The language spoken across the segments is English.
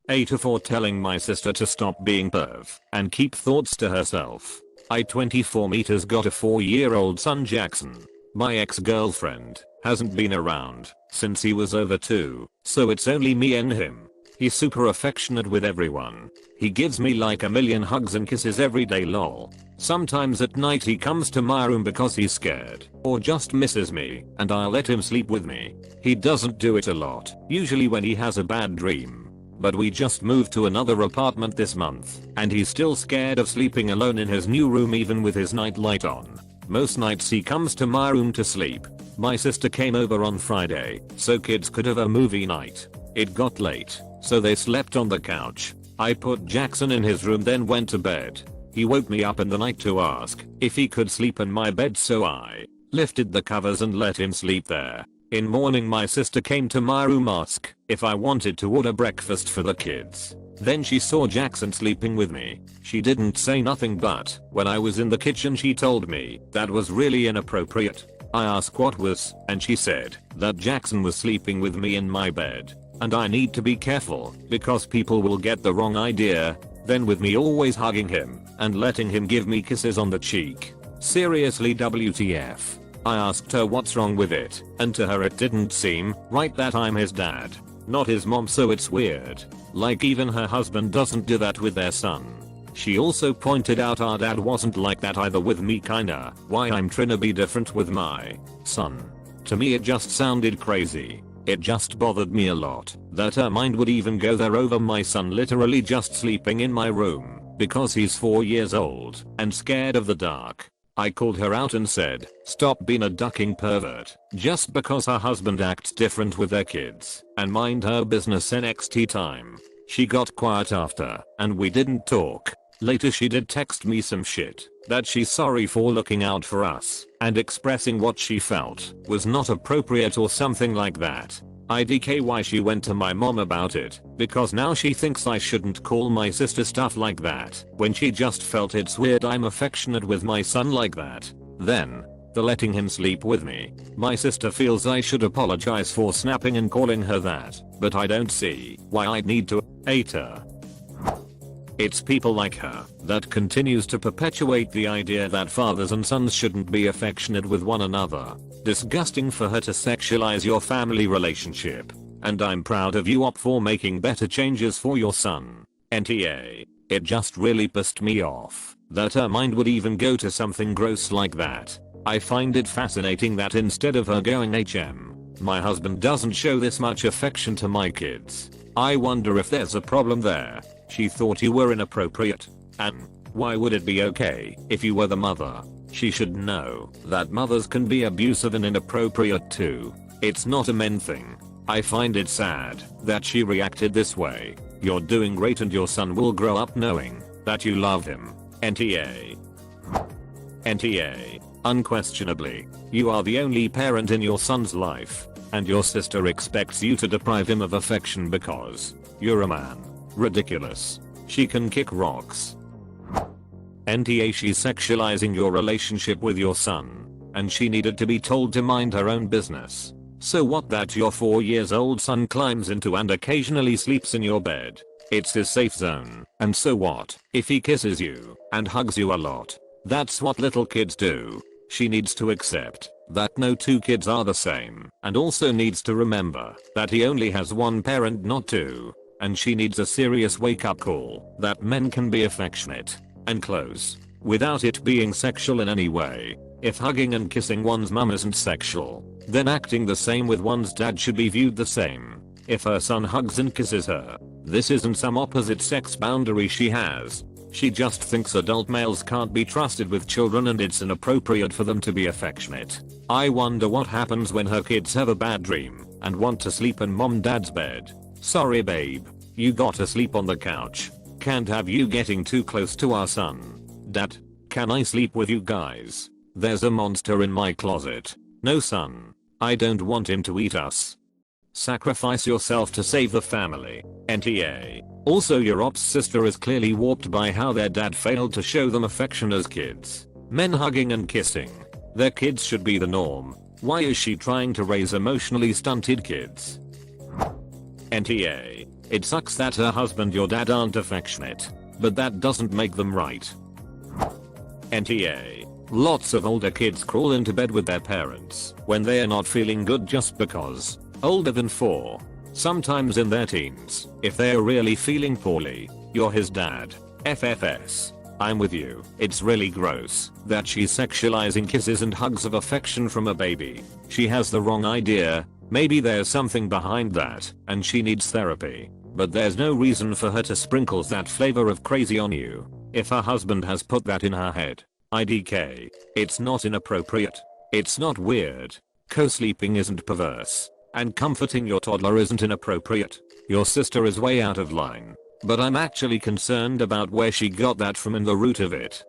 AITA for telling my sister to stop being perv and keep thoughts to herself. I 24 meters got a 4-year-old son Jackson. My ex-girlfriend hasn't been around since he was over 2, so it's only me and him. He's super affectionate with everyone. He gives me like a million hugs and kisses every day lol. Sometimes at night he comes to my room because he's scared or just misses me and I'll let him sleep with me. He doesn't do it a lot, usually when he has a bad dream. But we just moved to another apartment this month and he's still scared of sleeping alone in his new room even with his nightlight on. Most nights he comes to my room to sleep. My sister came over on Friday so kids could have a movie night. It got late, so they slept on the couch. I put Jackson in his room then went to bed. He woke me up in the night to ask if he could sleep in my bed, so I lifted the covers and let him sleep there. In morning my sister came to my room ask if I wanted to order breakfast for the kids. Then she saw Jackson sleeping with me. She didn't say nothing, but when I was in the kitchen she told me that was really inappropriate. I asked what was, and she said that Jackson was sleeping with me in my bed. And I need to be careful because people will get the wrong idea. Then with me always hugging him and letting him give me kisses on the cheek. Seriously, WTF? I asked her what's wrong with it, and to her it didn't seem right that I'm his dad, not his mom, so it's weird. Like even her husband doesn't do that with their son. She also pointed out our dad wasn't like that either with me, kinda why I'm trying to be different with my son. To me it just sounded crazy. It just bothered me a lot that her mind would even go there over my son literally just sleeping in my room because he's 4 years old and scared of the dark. I called her out and said, stop being a ducking pervert just because her husband acts different with their kids and mind her business. NXT time. She got quiet after and we didn't talk. Later she did text me some shit that she's sorry for looking out for us and expressing what she felt was not appropriate or something like that. IDK why she went to my mom about it because now she thinks I shouldn't call my sister stuff like that when she just felt it's weird I'm affectionate with my son like that. Then, the letting him sleep with me. My sister feels I should apologize for snapping and calling her that, but I don't see why I'd need to. AITA. It's people like her that continues to perpetuate the idea that fathers and sons shouldn't be affectionate with one another. Disgusting for her to sexualize your family relationship. And I'm proud of you op for making better changes for your son. NTA. It just really pissed me off that her mind would even go to something gross like that. I find it fascinating that instead of her going my husband doesn't show this much affection to my kids. I wonder if there's a problem there. She thought you were inappropriate. And why would it be okay if you were the mother? She should know that mothers can be abusive and inappropriate too. It's not a men thing. I find it sad that she reacted this way. You're doing great and your son will grow up knowing that you love him. NTA. NTA. Unquestionably, you are the only parent in your son's life, and your sister expects you to deprive him of affection because you're a man. Ridiculous. She can kick rocks. NTA. She's sexualizing your relationship with your son, and she needed to be told to mind her own business. So what that your 4 years old son climbs into and occasionally sleeps in your bed? It's his safe zone. And so what if he kisses you and hugs you a lot? That's what little kids do. She needs to accept that no two kids are the same, and also needs to remember that he only has one parent, not two. And she needs a serious wake-up call that men can be affectionate and close without it being sexual in any way. If hugging and kissing one's mum isn't sexual, then acting the same with one's dad should be viewed the same. If her son hugs and kisses her, this isn't some opposite sex boundary she has. She just thinks adult males can't be trusted with children and it's inappropriate for them to be affectionate. I wonder what happens when her kids have a bad dream and want to sleep in mom-dad's bed. Sorry babe, you gotta sleep on the couch. Can't have you getting too close to our son. Dad, can I sleep with you guys? There's a monster in my closet. No son. I don't want him to eat us. Sacrifice yourself to save the family. NTA. Also your op's sister is clearly warped by how their dad failed to show them affection as kids. Men hugging and kissing their kids should be the norm. Why is she trying to raise emotionally stunted kids? NTA. It sucks that her husband your dad aren't affectionate, but that doesn't make them right. NTA. Lots of older kids crawl into bed with their parents when they are not feeling good just because. Older than 4. Sometimes in their teens, if they are really feeling poorly. You're his dad. FFS. I'm with you. It's really gross that she's sexualizing kisses and hugs of affection from a baby. She has the wrong idea. Maybe there's something behind that and she needs therapy. But there's no reason for her to sprinkle that flavor of crazy on you. If her husband has put that in her head. IDK. It's not inappropriate. It's not weird. Co-sleeping isn't perverse. And comforting your toddler isn't inappropriate. Your sister is way out of line. But I'm actually concerned about where she got that from and the root of it.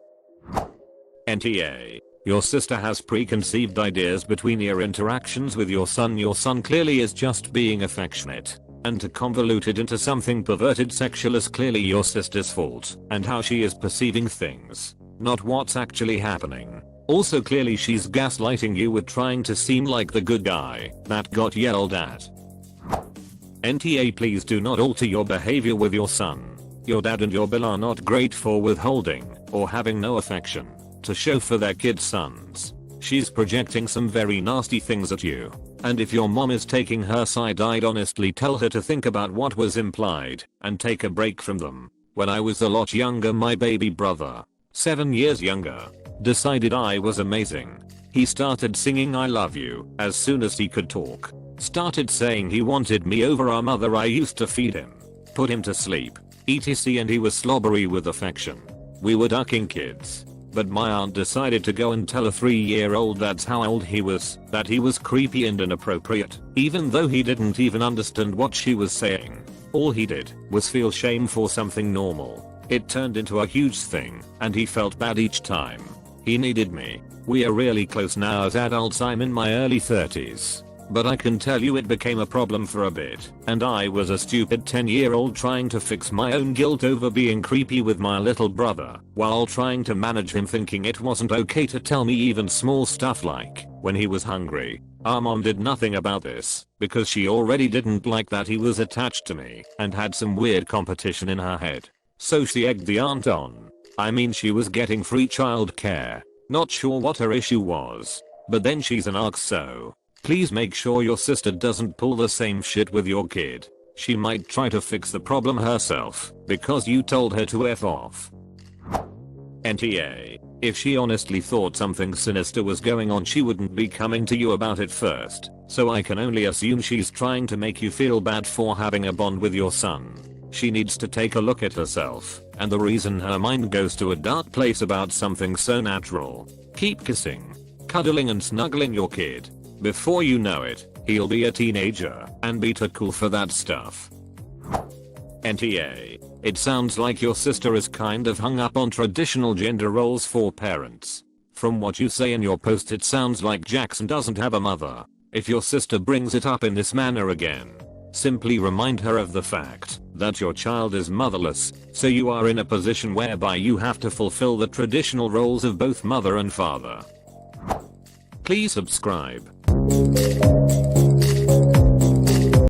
NTA. Your sister has preconceived ideas between your interactions with your son. Your son clearly is just being affectionate. And to convolute it into something perverted sexual is clearly your sister's fault and how she is perceiving things. Not what's actually happening. Also clearly she's gaslighting you with trying to seem like the good guy that got yelled at. NTA, please do not alter your behavior with your son. Your dad and your Bill are not great for withholding or having no affection to show for their kids' sons. She's projecting some very nasty things at you. And if your mom is taking her side, I'd honestly tell her to think about what was implied and take a break from them. When I was a lot younger, my baby brother, 7 years younger, decided I was amazing. He started singing I love you as soon as he could talk. Started saying he wanted me over our mother. I used to feed him, put him to sleep, etc, and he was slobbery with affection. We were ducking kids. But my aunt decided to go and tell a 3-year-old that's how old he was, that he was creepy and inappropriate, even though he didn't even understand what she was saying. All he did was feel shame for something normal. It turned into a huge thing, and he felt bad each time. He needed me. We are really close now as adults. I'm in my early 30s. But I can tell you it became a problem for a bit, and I was a stupid 10-year-old trying to fix my own guilt over being creepy with my little brother, while trying to manage him, thinking it wasn't okay to tell me even small stuff like when he was hungry. Our mom did nothing about this, because she already didn't like that he was attached to me, and had some weird competition in her head. So she egged the aunt on. I mean, she was getting free child care. Not sure what her issue was. But then she's an arc, so please make sure your sister doesn't pull the same shit with your kid. She might try to fix the problem herself because you told her to F off. NTA. If she honestly thought something sinister was going on, she wouldn't be coming to you about it first. So I can only assume she's trying to make you feel bad for having a bond with your son. She needs to take a look at herself and the reason her mind goes to a dark place about something so natural. Keep kissing, cuddling and snuggling your kid. Before you know it, he'll be a teenager and be too cool for that stuff. NTA. It sounds like your sister is kind of hung up on traditional gender roles for parents. From what you say in your post, it sounds like Jackson doesn't have a mother. If your sister brings it up in this manner again, simply remind her of the fact that your child is motherless, so you are in a position whereby you have to fulfill the traditional roles of both mother and father. Please subscribe.